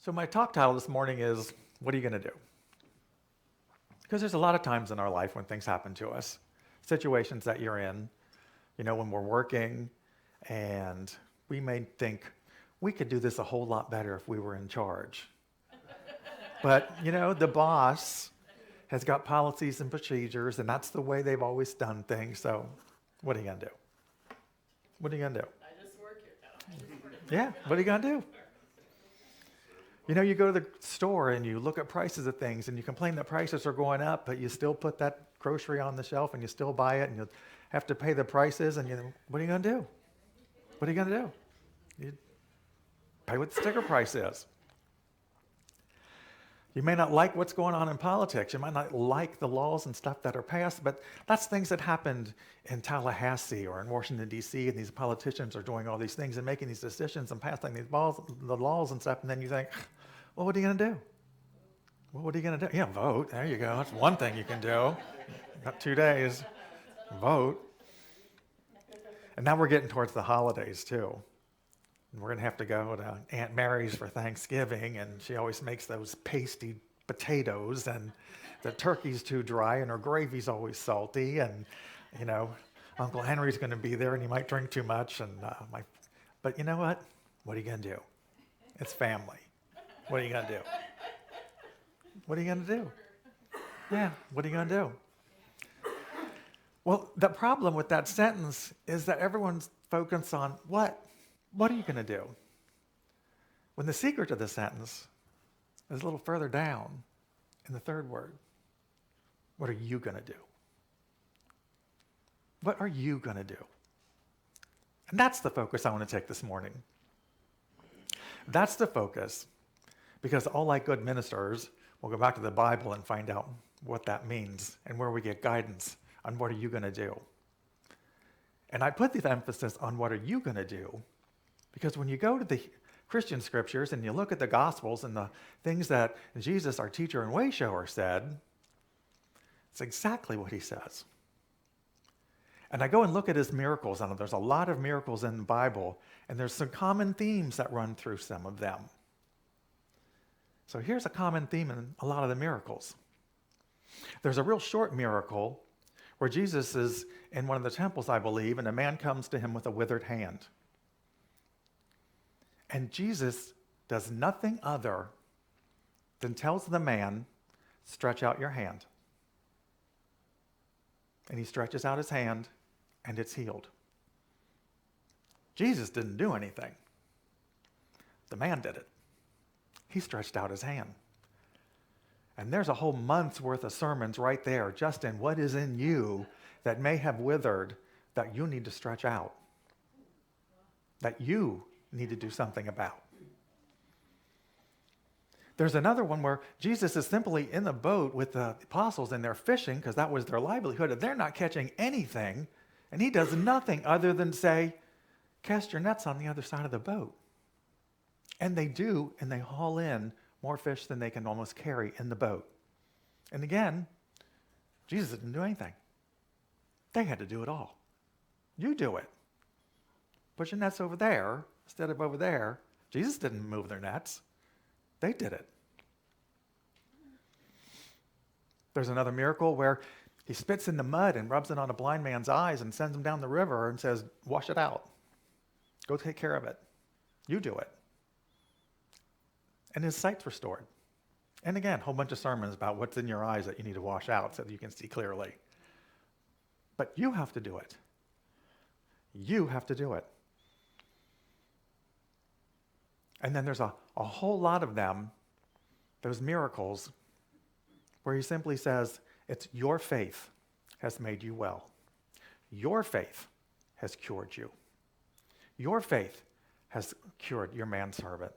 So my talk title this morning is, what are you going to do? Because there's a lot of times in our life when things happen to us, situations that you're in, when we're working, and we may think, we could do this a whole lot better if we were in charge. But, the boss has got policies and procedures, and that's the way they've always done things, so what are you going to do? What are you going to do? I just work here now. Yeah, what are you going to do? You go to the store and you look at prices of things and you complain that prices are going up, but you still put that grocery on the shelf and you still buy it and you have to pay the prices and what are you going to do? What are you going to do? You pay what the sticker price is. You may not like what's going on in politics. You might not like the laws and stuff that are passed, but that's things that happened in Tallahassee or in Washington, D.C., and these politicians are doing all these things and making these decisions and passing the laws and stuff, and then you think, well, what are you going to do? Well, what are you going to do? Yeah, vote. There you go. That's one thing you can do. Got 2 days. Vote. And now we're getting towards the holidays, too. We're going to have to go to Aunt Mary's for Thanksgiving, and she always makes those pasty potatoes, and the turkey's too dry, and her gravy's always salty, and, Uncle Henry's going to be there, and he might drink too much. But you know what? What are you going to do? It's family. What are you going to do? What are you going to do? Yeah, what are you going to do? Well, the problem with that sentence is that everyone's focused on what? What are you going to do? When the secret of the sentence is a little further down in the third word. What are you going to do? What are you going to do? And that's the focus I want to take this morning. That's the focus, because all like good ministers, we'll go back to the Bible and find out what that means and where we get guidance on what are you going to do. And I put the emphasis on what are you going to do, because when you go to the Christian scriptures and you look at the Gospels and the things that Jesus, our teacher and way shower, said, it's exactly what he says. And I go and look at his miracles, and there's a lot of miracles in the Bible, and there's some common themes that run through some of them. So here's a common theme in a lot of the miracles. There's a real short miracle where Jesus is in one of the temples, I believe, and a man comes to him with a withered hand. And Jesus does nothing other than tells the man, stretch out your hand. And he stretches out his hand, and it's healed. Jesus didn't do anything. The man did it. He stretched out his hand. And there's a whole month's worth of sermons right there, just in what is in you that may have withered, that you need to stretch out, that you need to do something about. There's another one where Jesus is simply in the boat with the apostles, and they're fishing because that was their livelihood, and they're not catching anything, and he does nothing other than say, cast your nets on the other side of the boat. And they do, and they haul in more fish than they can almost carry in the boat. And again, Jesus didn't do anything. They had to do it all. You do it. Put your nets over there instead of over there. Jesus didn't move their nets. They did it. There's another miracle where he spits in the mud and rubs it on a blind man's eyes and sends him down the river and says, wash it out. Go take care of it. You do it. And his sight's restored. And again, a whole bunch of sermons about what's in your eyes that you need to wash out so that you can see clearly. But you have to do it. You have to do it. And then there's a whole lot of them, those miracles, where he simply says, it's your faith has made you well. Your faith has cured you. Your faith has cured your manservant.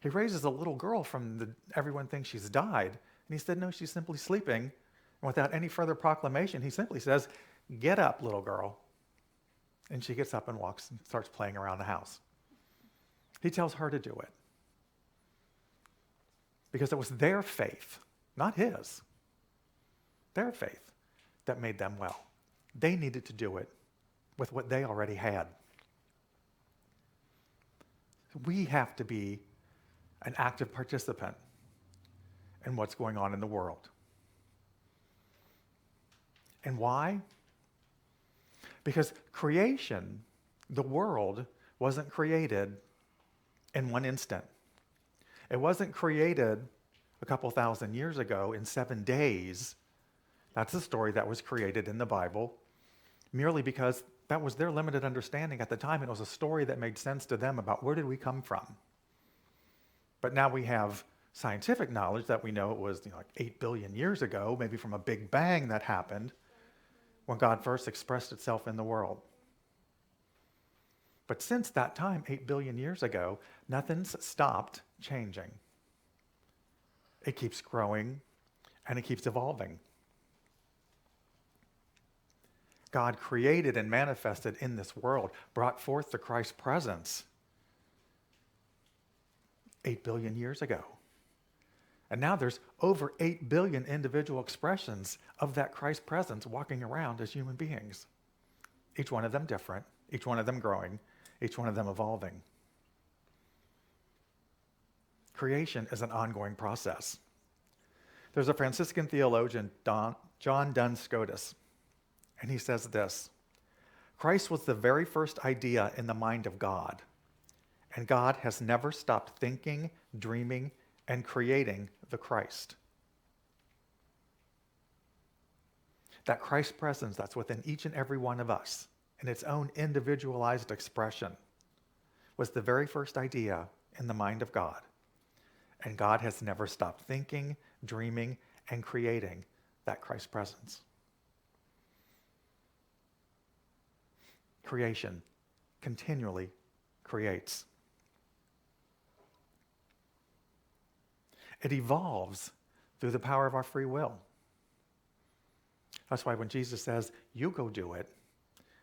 He raises a little girl from everyone thinks she's died. And he said, no, she's simply sleeping. And without any further proclamation, he simply says, get up, little girl. And she gets up and walks and starts playing around the house. He tells her to do it. Because it was their faith, not his, their faith that made them well. They needed to do it with what they already had. We have to be an active participant in what's going on in the world. And why? Because creation, the world, wasn't created in one instant. It wasn't created a couple thousand years ago in 7 days. That's the story that was created in the Bible, merely because that was their limited understanding at the time. It was a story that made sense to them about where did we come from. But now we have scientific knowledge that we know it was like 8 billion years ago, maybe from a big bang that happened when God first expressed itself in the world. But since that time, 8 billion years ago, nothing's stopped changing. It keeps growing and it keeps evolving. God created and manifested in this world, brought forth the Christ presence 8 billion years ago. And now there's over 8 billion individual expressions of that Christ presence walking around as human beings. Each one of them different, each one of them growing, each one of them evolving. Creation is an ongoing process. There's a Franciscan theologian, John Duns Scotus, and he says this: Christ was the very first idea in the mind of God, and God has never stopped thinking, dreaming, and creating the Christ. That Christ presence that's within each and every one of us, in its own individualized expression, was the very first idea in the mind of God. And God has never stopped thinking, dreaming, and creating that Christ presence. Creation continually creates. It evolves through the power of our free will. That's why when Jesus says, you go do it,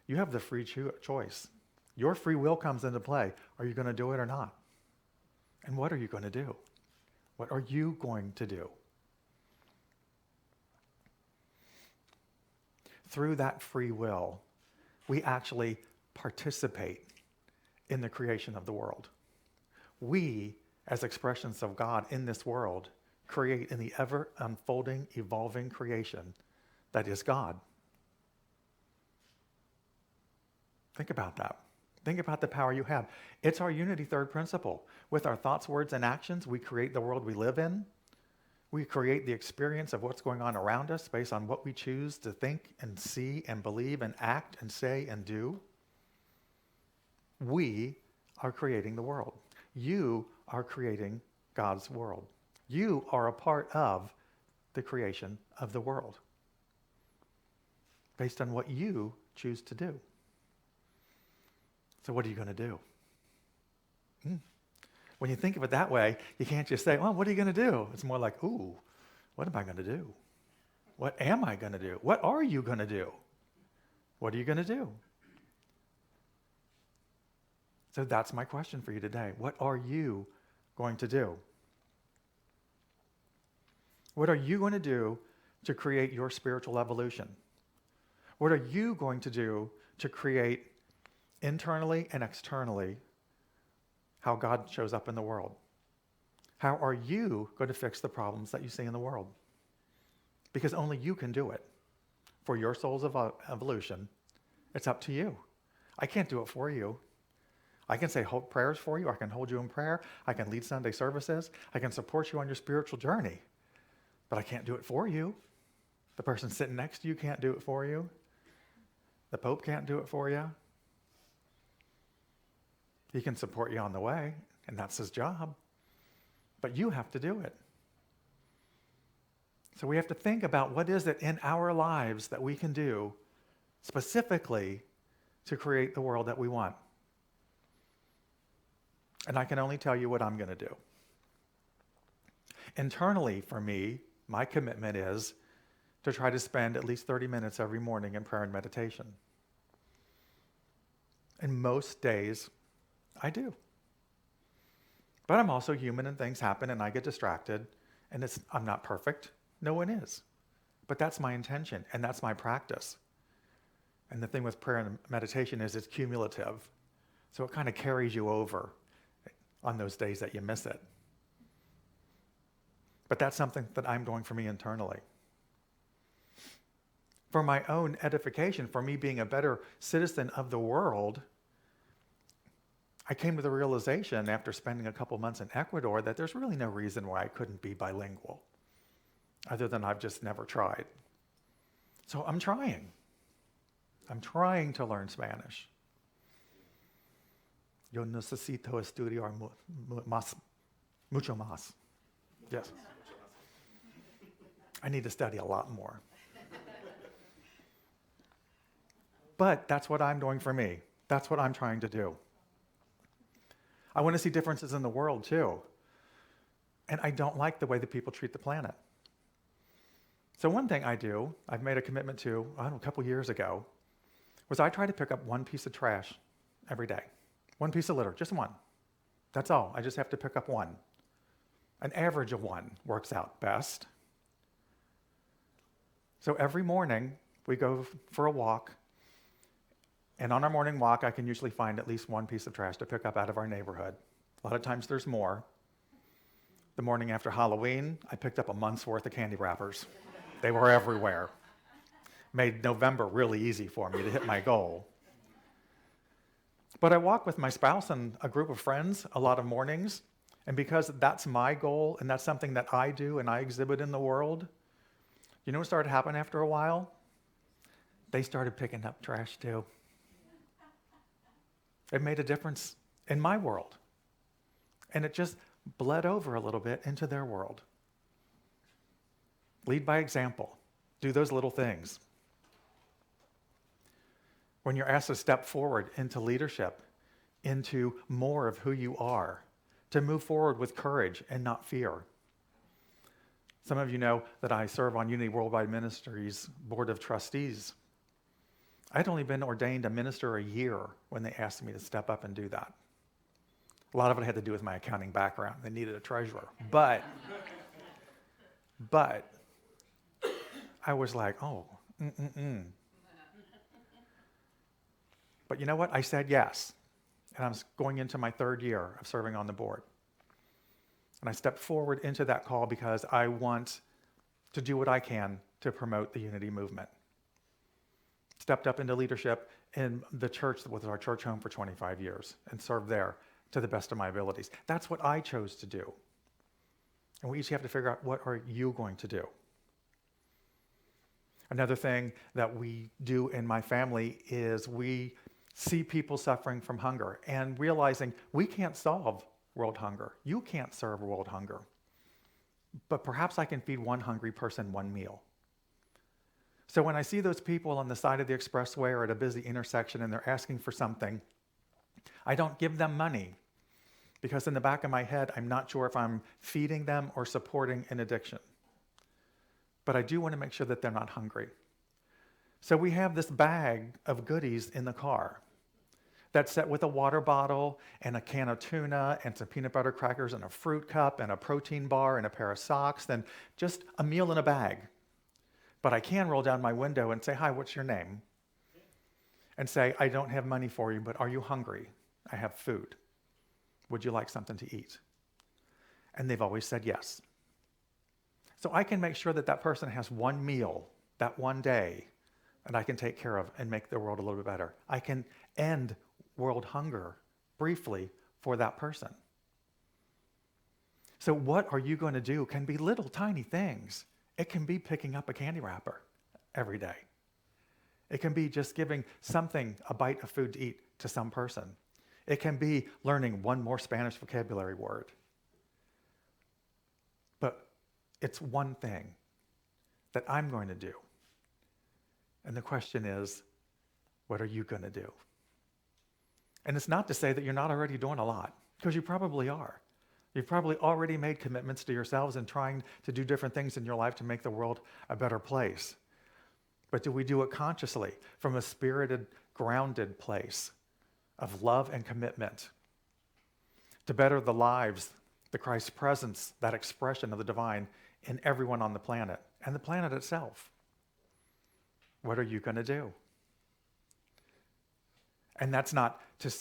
you have the free choice. Your free will comes into play. Are you going to do it or not? And what are you going to do? What are you going to do? Through that free will, we actually participate in the creation of the world. We, as expressions of God in this world, create in the ever-unfolding, evolving creation that is God. Think about that. Think about the power you have. It's our unity third principle. With our thoughts, words, and actions, we create the world we live in. We create the experience of what's going on around us based on what we choose to think and see and believe and act and say and do. We are creating the world. You are creating God's world. You are a part of the creation of the world based on what you choose to do. So what are you going to do? When you think of it that way, you can't just say, well, what are you going to do? It's more like, ooh, what am I going to do? What am I going to do? What are you going to do? What are you going to do? So that's my question for you today. What are you going to do? What are you going to do to create your spiritual evolution? What are you going to do to create internally and externally how God shows up in the world? How are you going to fix the problems that you see in the world? Because only you can do it. For your soul's evolution, it's up to you. I can't do it for you. I can say prayers for you. I can hold you in prayer. I can lead Sunday services. I can support you on your spiritual journey. But I can't do it for you. The person sitting next to you can't do it for you. The Pope can't do it for you. He can support you on the way, and that's his job. But you have to do it. So we have to think about what is it in our lives that we can do specifically to create the world that we want. And I can only tell you what I'm going to do. Internally, for me, my commitment is to try to spend at least 30 minutes every morning in prayer and meditation. And most days, I do. But I'm also human and things happen and I get distracted and I'm not perfect. No one is. But that's my intention and that's my practice. And the thing with prayer and meditation is it's cumulative. So it kind of carries you over on those days that you miss it. But that's something that I'm doing for me internally. For my own edification, for me being a better citizen of the world, I came to the realization after spending a couple months in Ecuador that there's really no reason why I couldn't be bilingual, other than I've just never tried. So I'm trying. I'm trying to learn Spanish. Yo necesito estudiar mucho más. Yes. I need to study a lot more. But that's what I'm doing for me. That's what I'm trying to do. I want to see differences in the world too. And I don't like the way that people treat the planet. So one thing I've made a commitment to, a couple years ago, was I try to pick up one piece of trash every day. One piece of litter, just one. That's all. I just have to pick up one. An average of one works out best. So every morning we go for a walk. And on our morning walk, I can usually find at least one piece of trash to pick up out of our neighborhood. A lot of times there's more. The morning after Halloween, I picked up a month's worth of candy wrappers. They were everywhere. Made November really easy for me to hit my goal. But I walk with my spouse and a group of friends a lot of mornings, and because that's my goal and that's something that I do and I exhibit in the world, you know what started happening after a while? They started picking up trash too. It made a difference in my world. And it just bled over a little bit into their world. Lead by example. Do those little things. When you're asked to step forward into leadership, into more of who you are, to move forward with courage and not fear. Some of you know that I serve on Unity Worldwide Ministries Board of Trustees. I'd only been ordained a minister a year when they asked me to step up and do that. A lot of it had to do with my accounting background. They needed a treasurer. But I was like, But you know what? I said yes. And I was going into my third year of serving on the board. And I stepped forward into that call because I want to do what I can to promote the unity movement. Stepped up into leadership in the church that was our church home for 25 years and served there to the best of my abilities. That's what I chose to do. And we each have to figure out, what are you going to do? Another thing that we do in my family is we see people suffering from hunger and realizing we can't solve world hunger. You can't serve world hunger. But perhaps I can feed one hungry person one meal. So when I see those people on the side of the expressway or at a busy intersection and they're asking for something, I don't give them money because in the back of my head, I'm not sure if I'm feeding them or supporting an addiction. But I do want to make sure that they're not hungry. So we have this bag of goodies in the car that's set with a water bottle and a can of tuna and some peanut butter crackers and a fruit cup and a protein bar and a pair of socks and just a meal in a bag. But I can roll down my window and say, "Hi, what's your name?" And say, "I don't have money for you, but are you hungry? I have food. Would you like something to eat?" And they've always said yes. So I can make sure that that person has one meal that one day and I can take care of and make their world a little bit better. I can end world hunger briefly for that person. So what are you going to do can be little tiny things. It can be picking up a candy wrapper every day. It can be just giving something, a bite of food to eat to some person. It can be learning one more Spanish vocabulary word. But it's one thing that I'm going to do. And the question is, what are you going to do? And it's not to say that you're not already doing a lot, because you probably are. You've probably already made commitments to yourselves and trying to do different things in your life to make the world a better place. But do we do it consciously, from a spirited, grounded place of love and commitment to better the lives, the Christ presence, that expression of the divine in everyone on the planet and the planet itself? What are you going to do? And that's not to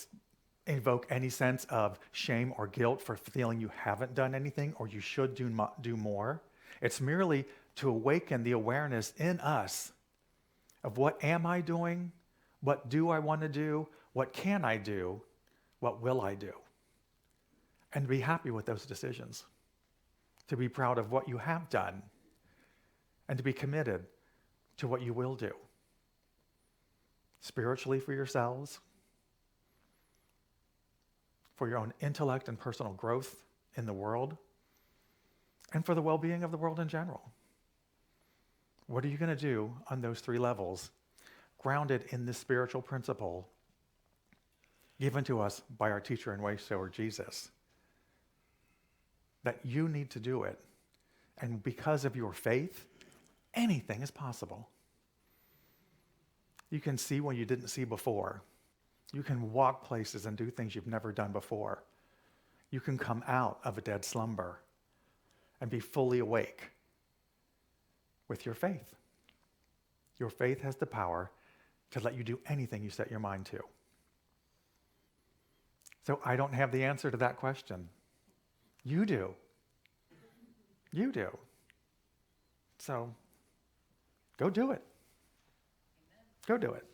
invoke any sense of shame or guilt for feeling you haven't done anything or you should do more. It's merely to awaken the awareness in us of what am I doing, what do I want to do, what can I do, what will I do, and be happy with those decisions, to be proud of what you have done, and to be committed to what you will do, spiritually for yourselves, for your own intellect and personal growth in the world, and for the well-being of the world in general. What are you going to do on those three levels, grounded in this spiritual principle given to us by our teacher and way shower, Jesus? That you need to do it. And because of your faith, anything is possible. You can see when you didn't see before. You can walk places and do things you've never done before. You can come out of a dead slumber and be fully awake with your faith. Your faith has the power to let you do anything you set your mind to. So I don't have the answer to that question. You do. You do. So go do it. Go do it.